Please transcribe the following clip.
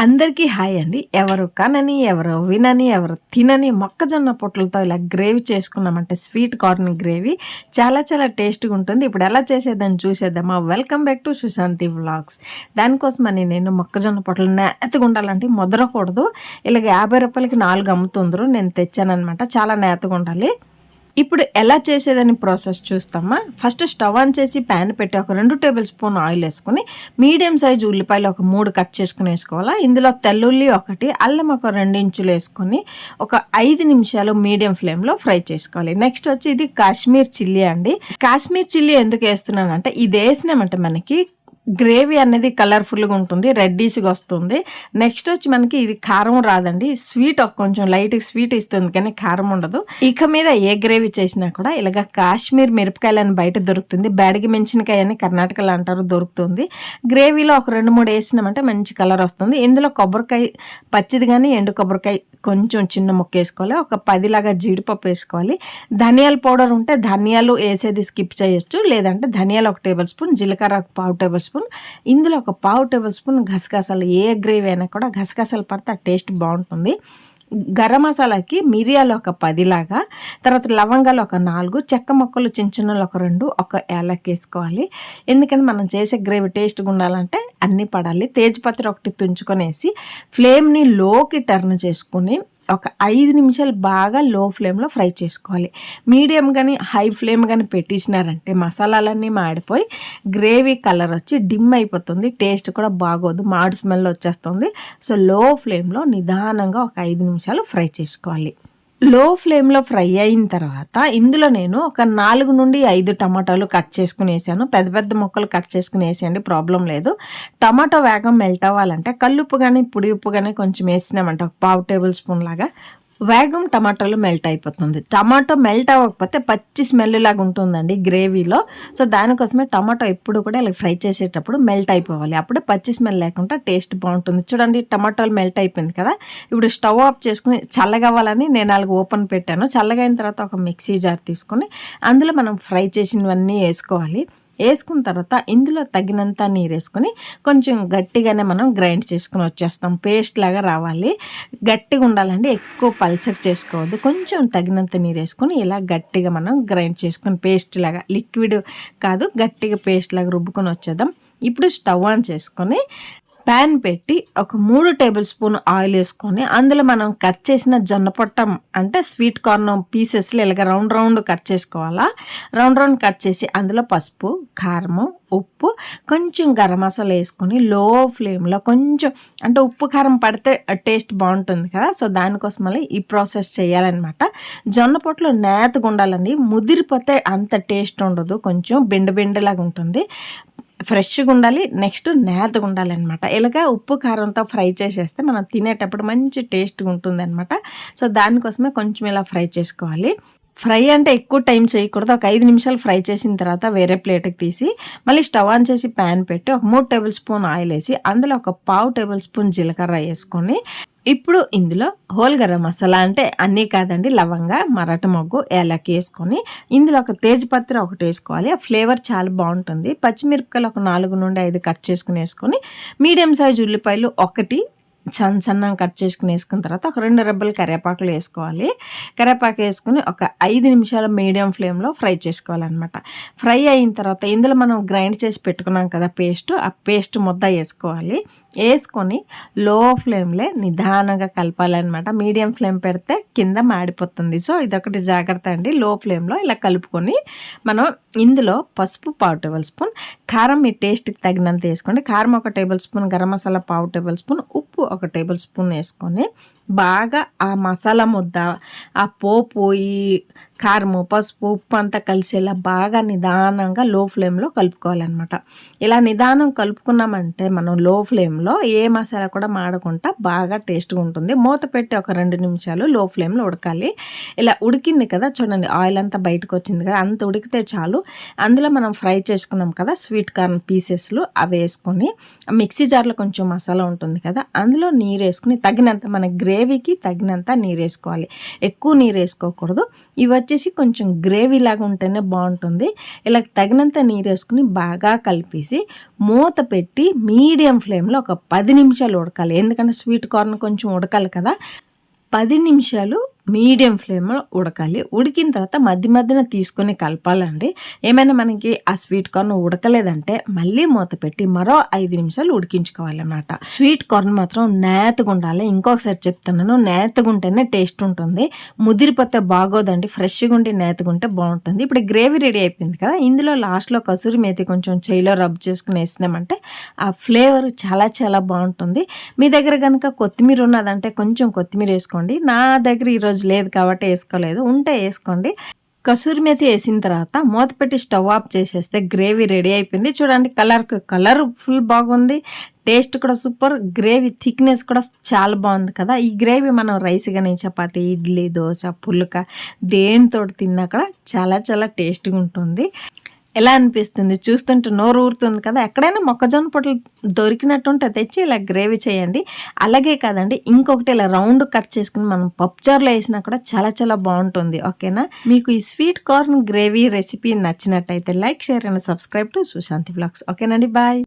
అందరికీ హాయ్ అండి. ఎవరు కనని, ఎవరు వినని, ఎవరు తినని మొక్కజొన్న పొట్లతో ఇలా గ్రేవీ చేసుకున్నామంటే స్వీట్ కార్న్ గ్రేవీ చాలా చాలా టేస్ట్‌గా ఉంటుంది. ఇప్పుడు ఎలా చేసేదని చూసేద్దామా? Welcome back to Sushanti vlogs. దానికోసమని నేను మొక్కజొన్న పొట్లు నేతగా ఉండాలంటే ముదరకూడదు. ఇలాగ రూ. 50కి 4 అమ్ముతుండ్రు. నేను తెచ్చాననమాట. చాలా నేతగా ఉండాలి. ఇప్పుడు ఎలా చేసేదని ప్రాసెస్ చూస్తామా? ఫస్ట్ స్టవ్ ఆన్ చేసి ప్యాన్ పెట్టి ఒక 2 టేబుల్ స్పూన్ ఆయిల్ వేసుకొని మీడియం సైజు ఉల్లిపాయలు ఒక 3 కట్ చేసుకుని వేసుకోవాలా. ఇందులో తెల్లుల్లి ఒకటి, అల్లం ఒక 2 ఇంచులు వేసుకొని ఒక 5 నిమిషాలు మీడియం ఫ్లేమ్లో ఫ్రై చేసుకోవాలి. నెక్స్ట్ వచ్చి ఇది కాశ్మీర్ చిల్లీ అండి. కాశ్మీర్ చిల్లీ ఎందుకు వేస్తున్నానంటే ఇది వేసినామంటే మనకి గ్రేవీ అనేది కలర్ఫుల్గా ఉంటుంది, రెడ్డిష్గా వస్తుంది. నెక్స్ట్ వచ్చి మనకి ఇది కారం రాదండి, స్వీట్ కొంచెం లైట్ స్వీట్ ఇస్తుంది కానీ కారం ఉండదు. ఇక మీద ఏ గ్రేవీ చేసినా కూడా ఇలాగ కాశ్మీర్ మిరపకాయలని బయట దొరుకుతుంది, బ్యాడిగి మెంచినకాయ అని కర్ణాటకలో అంటారు, దొరుకుతుంది. గ్రేవీలో ఒక 2-3 వేసినామంటే మంచి కలర్ వస్తుంది. ఇందులో కొబ్బరికాయ పచ్చిది కానీ ఎండు కొబ్బరికాయ కొంచెం చిన్న ముక్క వేసుకోవాలి. ఒక 10 లాగా జీడిపప్పు వేసుకోవాలి. ధనియాల పౌడర్ ఉంటే ధనియాలు వేసేది స్కిప్ చేయొచ్చు, లేదంటే ధనియాలు 1 టేబుల్ స్పూన్, జీలకర్ర ఒక 1/2 టేబుల్ స్పూన్, ఇందులో ఒక 1/2 టేబుల్ స్పూన్ గసగసాలు. ఏ గ్రేవీ అయినా కూడా గసగసాలు పడితే ఆ టేస్ట్ బాగుంటుంది. గరం మసాలాకి మిరియాలు ఒక 10 లాగా, తర్వాత లవంగాలు ఒక 4, చెక్క ముక్కలు చిన్న చిన్నలు ఒక 2, ఒక యాలక్ వేసుకోవాలి. ఎందుకంటే మనం చేసే గ్రేవీ టేస్ట్గా ఉండాలంటే అన్నీ పడాలి. తేజ్పత్రి ఒకటి తుంచుకొని వేసి ఫ్లేమ్ని లోకి టర్న్ చేసుకుని ఒక 5 నిమిషాలు బాగా లో ఫ్లేమ్లో ఫ్రై చేసుకోవాలి. మీడియం కానీ హై ఫ్లేమ్ కానీ పెట్టించినారంటే మసాలాలన్నీ మాడిపోయి గ్రేవీ కలర్ వచ్చి డిమ్ అయిపోతుంది, టేస్ట్ కూడా బాగోదు, మాడు స్మెల్ వచ్చేస్తుంది. సో లో ఫ్లేమ్లో నిదానంగా ఒక 5 నిమిషాలు ఫ్రై చేసుకోవాలి. లో ఫ్లేమ్లో ఫ్రై అయిన తర్వాత ఇందులో నేను ఒక 4 నుండి 5 టమాటాలు కట్ చేసుకుని వేసాను. పెద్ద పెద్ద ముక్కలు కట్ చేసుకుని వేసేయండి, ప్రాబ్లం లేదు. టమాటో వేగం మెల్ట్ అవ్వాలంటే కల్లుప్పు కానీ పొడి ఉప్పు కానీ కొంచెం వేసినామంటే ఒక 1/2 టేబుల్ స్పూన్ లాగా వేగం టమాటాలు మెల్ట్ అయిపోతుంది. టమాటో మెల్ట్ అవ్వకపోతే పచ్చి స్మెల్ లాగా ఉంటుందండి గ్రేవీలో. సో దానికోసమే టమాటో ఎప్పుడు కూడా ఇలా ఫ్రై చేసేటప్పుడు మెల్ట్ అయిపోవాలి, అప్పుడే పచ్చి స్మెల్ లేకుండా టేస్ట్ బాగుంటుంది. చూడండి టమాటాలు మెల్ట్ అయిపోయింది కదా. ఇప్పుడు స్టవ్ ఆఫ్ చేసుకుని చల్లగవ్వాలని నేను 4 ఓపెన్ పెట్టాను. చల్లగైన తర్వాత ఒక మిక్సీ జార్ తీసుకొని అందులో మనం ఫ్రై చేసినవన్నీ వేసుకోవాలి. వేసుకున్న తర్వాత ఇందులో తగినంత నీరు వేసుకొని కొంచెం గట్టిగానే మనం గ్రైండ్ చేసుకుని వచ్చేస్తాం. పేస్ట్ లాగా రావాలి, గట్టిగా ఉండాలండి, ఎక్కువ పల్చగా చేసుకోవద్దు. కొంచెం తగినంత నీరు వేసుకొని ఇలా గట్టిగా మనం గ్రైండ్ చేసుకొని పేస్ట్ లాగా, లిక్విడ్ కాదు గట్టిగా పేస్ట్ లాగా రుబ్బుకొని వచ్చేద్దాం. ఇప్పుడు స్టవ్ ఆన్ చేసుకొని ప్యాన్ పెట్టి ఒక 3 టేబుల్ స్పూన్ ఆయిల్ వేసుకొని అందులో మనం కట్ చేసిన జొన్న పొట్టం అంటే స్వీట్ కార్న్ పీసెస్లో ఇలాగ రౌండ్ రౌండ్ కట్ చేసుకోవాలా. రౌండ్ రౌండ్ కట్ చేసి అందులో పసుపు, కారము, ఉప్పు, కొంచెం గరం మసాలా వేసుకొని లో ఫ్లేమ్లో కొంచెం అంటే ఉప్పు కారం పడితే టేస్ట్ బాగుంటుంది కదా. సో దానికోసం మళ్ళీ ఈ ప్రాసెస్ చేయాలన్నమాట. జొన్న పొట్లు నేతగా ఉండాలండి, ముదిరిపోతే అంత టేస్ట్ ఉండదు, కొంచెం బెండలాగా ఉంటుంది. ఫ్రెష్గా ఉండాలి, నెక్స్ట్ నేతగా ఉండాలి అనమాట. ఇలాగ ఉప్పు కారంతో ఫ్రై చేసేస్తే మనం తినేటప్పుడు మంచి టేస్ట్గా ఉంటుంది అనమాట. సో దానికోసమే కొంచెం ఇలా ఫ్రై చేసుకోవాలి. ఫ్రై అంటే ఎక్కువ టైం చేయకూడదు. ఒక 5 నిమిషాలు ఫ్రై చేసిన తర్వాత వేరే ప్లేట్కి తీసి మళ్ళీ స్టవ్ ఆన్ చేసి ప్యాన్ పెట్టి ఒక 3 టేబుల్ స్పూన్ ఆయిల్ వేసి అందులో ఒక 1/2 టేబుల్ స్పూన్ జీలకర్ర వేసుకొని ఇప్పుడు ఇందులో హోల్ గరం మసాలా అంటే అన్నీ కాదండి, లవంగ, మరాఠ మొగ్గు, యాలకి వేసుకొని ఇందులో ఒక తేజ్పత్రి ఒకటి వేసుకోవాలి. ఆ ఫ్లేవర్ చాలా బాగుంటుంది. పచ్చిమిరపకాయలు ఒక 4 నుండి 5 కట్ చేసుకుని వేసుకొని మీడియం సైజు ఉల్లిపాయలు ఒకటి సన్నంగా కట్ చేసుకుని వేసుకున్న తర్వాత ఒక 2 రెబ్బలు కరివేపాకులు వేసుకోవాలి. కరివేపాకు వేసుకుని ఒక 5 నిమిషాలు మీడియం ఫ్లేమ్లో ఫ్రై చేసుకోవాలన్నమాట. ఫ్రై అయిన తర్వాత ఇందులో మనం గ్రైండ్ చేసి పెట్టుకున్నాం కదా పేస్ట్, ఆ పేస్ట్ ముద్ద వేసుకోవాలి. వేసుకొని లో ఫ్లేమ్లో నిదానంగా కలపాలన్నమాట. మీడియం ఫ్లేమ్ పెడితే కింద మాడిపోతుంది. సో ఇదొకటి జాగ్రత్త అండి. లో ఫ్లేమ్లో ఇలా కలుపుకొని మనం ఇందులో పసుపు 1/2 టేబుల్ స్పూన్, కారం మీ టేస్ట్కి తగినంత వేసుకోండి. కారం 1 table spoon, garam masala 1/2 table spoon, ఉప్పు 1 టేబుల్ స్పూన్ వేసుకొని బాగా ఆ మసాలా ముద్ద, ఆ పోపు, ఈ కారము, పసుపు, ఉప్పు అంతా కలిసేలా బాగా నిదానంగా లో ఫ్లేమ్లో కలుపుకోవాలన్నమాట. ఇలా నిదానం కలుపుకున్నామంటే మనం లో ఫ్లేమ్లో ఏ మసాలా కూడా మాడకుండా బాగా టేస్ట్గా ఉంటుంది. మూత పెట్టి ఒక 2 నిమిషాలు లో ఫ్లేమ్లో ఉడకాలి. ఇలా ఉడికింది కదా, చూడండి ఆయిల్ అంతా బయటకు వచ్చింది కదా, అంత ఉడికితే చాలు. అందులో మనం ఫ్రై చేసుకున్నాం కదా స్వీట్ కార్న్ పీసెస్లు, అవి వేసుకొని మిక్సీ జార్లో కొంచెం మసాలా ఉంటుంది కదా అందులో నీరు వేసుకుని తగినంత, మన గ్రేవీకి తగినంత నీరు వేసుకోవాలి. ఎక్కువ నీరు వేసుకోకూడదు. ఇవి వచ్చేసి కొంచెం గ్రేవీ లాగా ఉంటేనే బాగుంటుంది. ఇలా తగినంత నీరు వేసుకుని బాగా కలిపేసి మూత పెట్టి మీడియం ఫ్లేమ్లో ఒక 10 నిమిషాలు ఉడకాలి. ఎందుకంటే స్వీట్ కార్న్ కొంచెం ఉడకాలి కదా. 10 నిమిషాలు మీడియం ఫ్లేమ్లో ఉడకాలి. ఉడికిన తర్వాత మధ్యన తీసుకొని కలపాలండి. ఏమైనా మనకి ఆ స్వీట్ కార్న్ ఉడకలేదంటే మళ్ళీ మూత పెట్టి మరో 5 నిమిషాలు ఉడికించుకోవాలన్నమాట. స్వీట్ కార్న్ మాత్రం నేతగా ఉండాలి. ఇంకొకసారి చెప్తున్నాను, నేతగా ఉంటేనే టేస్ట్ ఉంటుంది. ముదిరిపోతే బాగోదండి. ఫ్రెష్గా ఉండి నేతగా ఉంటే బాగుంటుంది. ఇప్పుడు గ్రేవీ రెడీ అయిపోయింది కదా, ఇందులో లాస్ట్లో కసూరి మేతి కొంచెం చేయిలో రబ్ చేసుకుని వేసినామంటే ఆ ఫ్లేవర్ చాలా చాలా బాగుంటుంది. మీ దగ్గర కనుక కొత్తిమీర ఉన్నదంటే కొంచెం కొత్తిమీర వేసుకోండి. నా దగ్గర ఈరోజు లేదు కాబట్టి వేసుకోలేదు, ఉంటే వేసుకోండి. కసూరి మేతి వేసిన తర్వాత మూత పెట్టి స్టవ్ ఆఫ్ చేసేస్తే గ్రేవీ రెడీ అయిపోయింది. చూడండి, కలర్ ఫుల్ బాగుంది, టేస్ట్ కూడా సూపర్, గ్రేవీ థిక్నెస్ కూడా చాలా బాగుంది కదా. ఈ గ్రేవీ మనం రైస్ కానీ, చపాతీ, ఇడ్లీ, దోశ, పుల్క దేనితో తిన్నా కూడా చాలా చాలా టేస్ట్గా ఉంటుంది. ఎలా అనిపిస్తుంది? చూస్తుంటే నోరు ఊరుతుంది కదా. ఎక్కడైనా మొక్కజొన్న పొట్లు దొరికినట్టుంటే తెచ్చి ఇలా గ్రేవీ చేయండి. అలాగే కాదండి, ఇంకొకటి ఇలా రౌండ్ కట్ చేసుకుని మనం పప్పుచారులో వేసినా కూడా చాలా చాలా బాగుంటుంది. ఓకేనా? మీకు ఈ స్వీట్ కార్న్ గ్రేవీ రెసిపీ నచ్చినట్టయితే like, share and subscribe to Sushanti vlogs. ఓకేనండి, బాయ్.